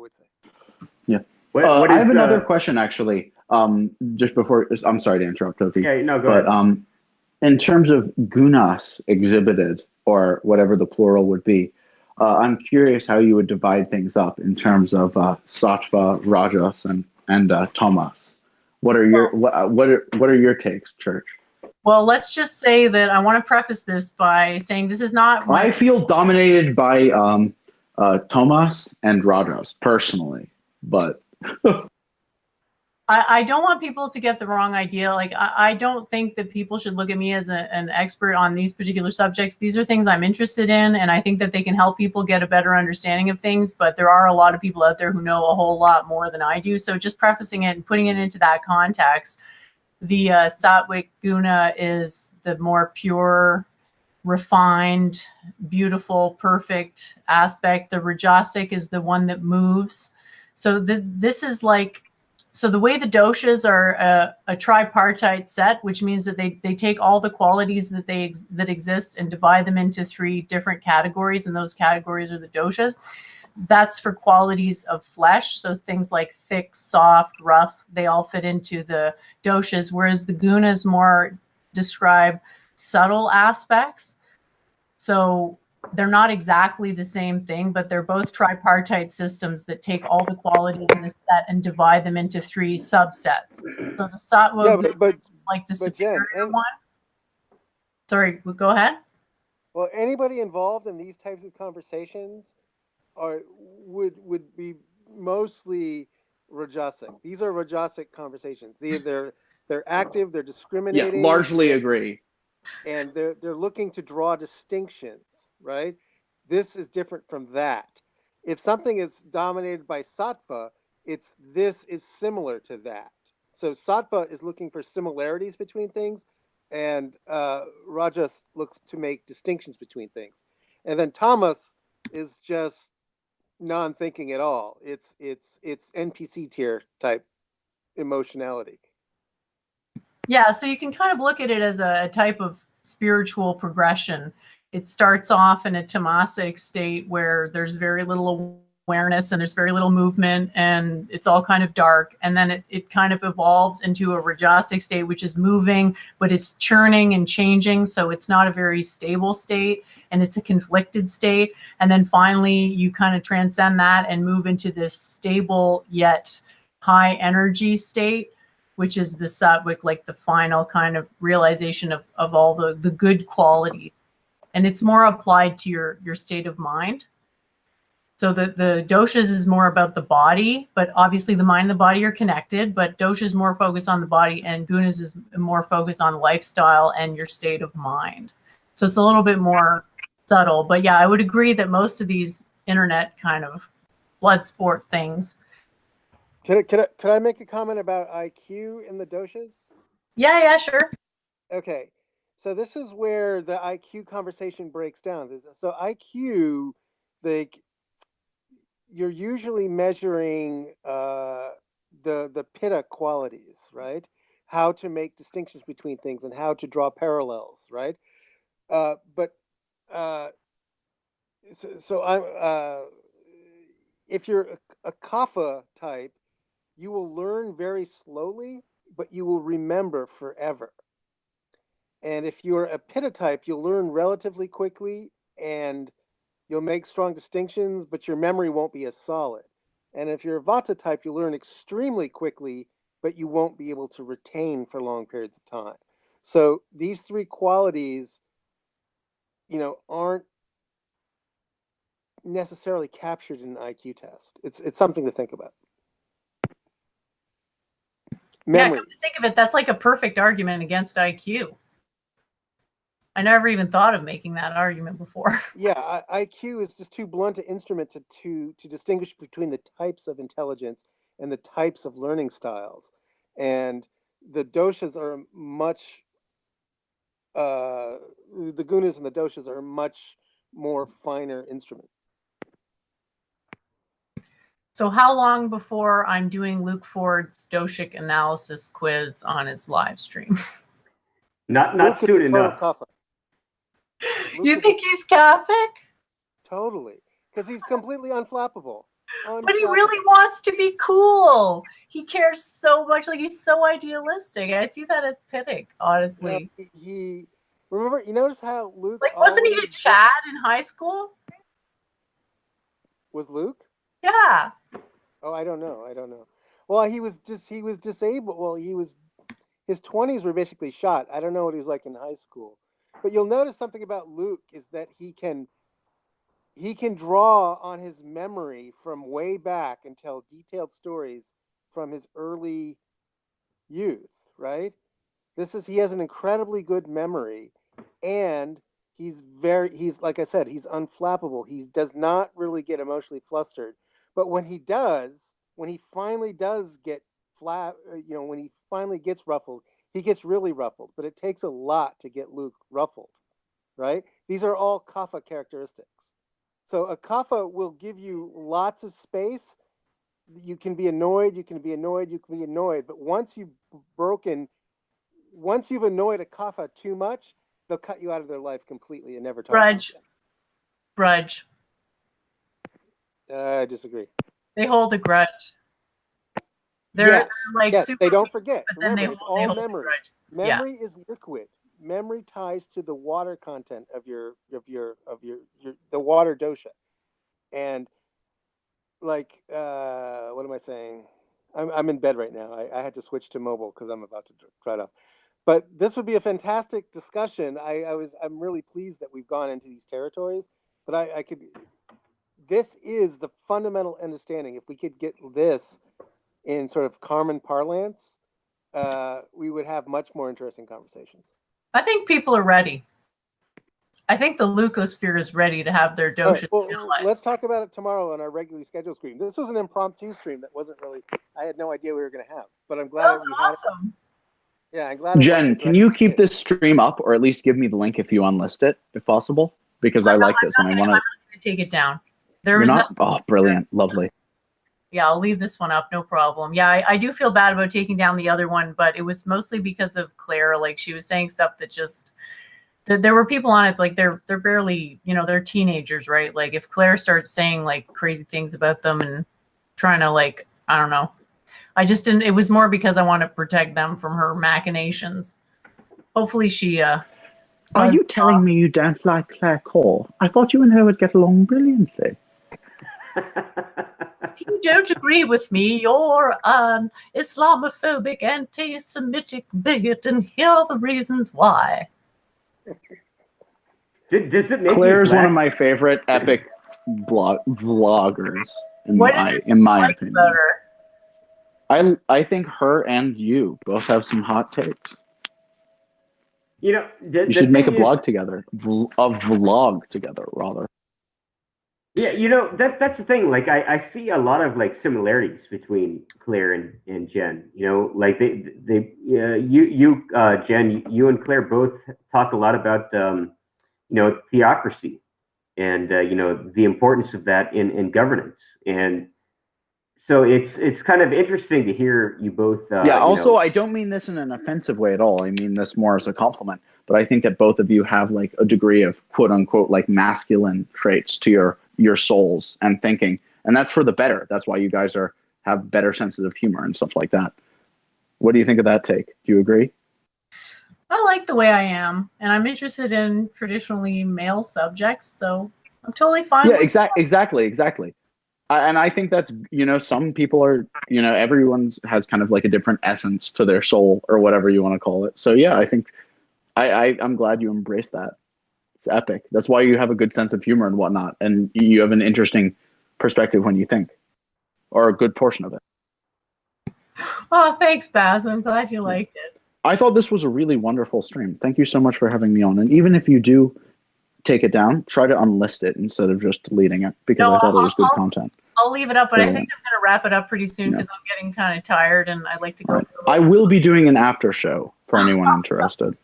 would say. Yeah. What I is have another question, actually. Just before, I'm sorry to interrupt, Toki. Yeah, no, go But ahead. in terms of gunas exhibited, or whatever the plural would be, I'm curious how you would divide things up in terms of sattva, rajas, and tamas. What are your takes, Church? Well, let's just say that I want to preface this by saying this is not I feel dominated by tamas and rajas personally, but I don't want people to get the wrong idea. Like, I don't think that people should look at me as an expert on these particular subjects. These are things I'm interested in, and I think that they can help people get a better understanding of things. But there are a lot of people out there who know a whole lot more than I do. So just prefacing it and putting it into that context, the sattvic guna is the more pure, refined, beautiful, perfect aspect. The rajasic is the one that moves. So this is like, so the way the doshas are a tripartite set, which means that they take all the qualities that exist and divide them into 3 different categories, and those categories are the doshas. That's for qualities of flesh, so things like thick, soft, rough, they all fit into the doshas, whereas the gunas more describe subtle aspects. So they're not exactly the same thing, but they're both tripartite systems that take all the qualities in a set and divide them into 3 subsets. So the sattva, but like the superior Jen, one. Sorry, go ahead. Well, anybody involved in these types of conversations would be mostly rajasic. These are rajasic conversations. They're active. They're discriminating. yeah, largely agree. And they're looking to draw distinctions, right? This is different from that. If something is dominated by sattva, this is similar to that. So sattva is looking for similarities between things, and rajas looks to make distinctions between things. And then tamas is just non-thinking at all. It's NPC tier type emotionality. Yeah, so you can kind of look at it as a type of spiritual progression. It starts off in a tamasic state where there's very little awareness and there's very little movement and it's all kind of dark. And then it kind of evolves into a rajasic state, which is moving, but it's churning and changing. So it's not a very stable state and it's a conflicted state. And then finally, you kind of transcend that and move into this stable yet high energy state, which is the sattvic, like the final kind of realization of all the good qualities. And it's more applied to your state of mind. So the doshas is more about the body, but obviously the mind and the body are connected, but dosha is more focused on the body and gunas is more focused on lifestyle and your state of mind. So it's a little bit more subtle, but yeah, I would agree that most of these internet kind of blood sport things. Could I make a comment about IQ in the doshas? Yeah, sure. Okay, so this is where the IQ conversation breaks down. So IQ, you're usually measuring the pitta qualities, right? How to make distinctions between things and how to draw parallels, right? If you're a kapha type, you will learn very slowly, but you will remember forever. And if you're a pitta type, you'll learn relatively quickly and you'll make strong distinctions, but your memory won't be as solid. And if you're a vata type, you'll learn extremely quickly, but you won't be able to retain for long periods of time. So these 3 qualities, aren't necessarily captured in an IQ test. It's something to think about. Memory. Yeah, come to think of it, that's like a perfect argument against IQ. I never even thought of making that argument before. Yeah, IQ is just too blunt an instrument to distinguish between the types of intelligence and the types of learning styles. And the doshas are the gunas and the doshas are a much more finer instrument. So how long before I'm doing Luke Ford's doshic analysis quiz on his live stream? Not soon enough. You think he's Catholic? Totally, because he's completely unflappable. unflappable. But he really wants to be cool. He cares so much. Like, he's so idealistic. I see that as pitting, honestly. No, he remember. You notice how Luke Like, wasn't he a always Chad in high school? was Luke? Yeah. Oh, I don't know. Well, he was disabled. Well, his 20s were basically shot. I don't know what he was like in high school. But you'll notice something about Luke is that he can draw on his memory from way back and tell detailed stories from his early youth, right? He has an incredibly good memory, and he's like I said, he's unflappable. He does not really get emotionally flustered. But when he finally does get when he finally gets ruffled, he gets really ruffled. But it takes a lot to get Luke ruffled, right? These are all kapha characteristics. So a kapha will give you lots of space. You can be annoyed, but once you've annoyed a kapha too much, they'll cut you out of their life completely and never talk Grudge. to you. Grudge. I disagree. They hold a grudge. They're like super they don't forget. but then Remember, it's all memory. Memory is liquid. Memory ties to the water content of your the water dosha. And like what am I saying? I'm in bed right now. I had to switch to mobile because I'm about to try it off. But this would be a fantastic discussion. I'm really pleased that we've gone into these territories. But this is the fundamental understanding. If we could get this in sort of Carmen parlance, we would have much more interesting conversations. I think people are ready. I think the leucosphere is ready to have their dosha. Right, well, let's talk about it tomorrow on our regularly scheduled stream. This was an impromptu stream that wasn't really, I had no idea we were going to have, but I'm glad That's awesome. Yeah, I'm glad. Jen, can you keep this stream up, or at least give me the link if you unlist it, if possible? Because I like this and I want to take it down. Oh, brilliant. Lovely. Yeah, I'll leave this one up. No problem. Yeah, I do feel bad about taking down the other one, but it was mostly because of Claire. Like, she was saying stuff that just, there were people on it, like they're barely, they're teenagers, right? Like, if Claire starts saying like crazy things about them and trying to, like, I don't know. I just didn't, it was more because I want to protect them from her machinations. Hopefully she, Are you telling me you don't like Claire Core? I thought you and her would get along brilliantly. If you don't agree with me, you're an Islamophobic, anti-Semitic bigot, and here are the reasons why. Does it make Claire's one of my favorite epic vloggers, in my opinion. About her? I think her and you both have some hot takes. You should make a vlog together. A vlog together, rather. Yeah, that's the thing. Like, I see a lot of like similarities between Claire and Jen. Like Jen, you and Claire both talk a lot about theocracy and the importance of that in governance. And so it's kind of interesting to hear you both. Also, I don't mean this in an offensive way at all. I mean this more as a compliment. But I think that both of you have like a degree of quote unquote like masculine traits to your souls and thinking, and that's for the better. That's why you guys have better senses of humor and stuff like that. What do you think of that take? Do you agree? I like the way I am, and I'm interested in traditionally male subjects, so I'm totally fine. Yeah, exactly. And I think that, some people are, everyone has kind of like a different essence to their soul or whatever you want to call it. So yeah, I think I'm glad you embrace that. It's epic. That's why you have a good sense of humor and whatnot. And you have an interesting perspective when you think, or a good portion of it. Oh, thanks, Baz. I'm glad you liked it. I thought this was a really wonderful stream. Thank you so much for having me on. And even if you do take it down, try to unlist it instead of just deleting it, because I thought it was good content. I'll leave it up, but I think I'm going to wrap it up pretty soon because I'm getting kind of tired and I'd like to go. I will be doing an after show for anyone interested.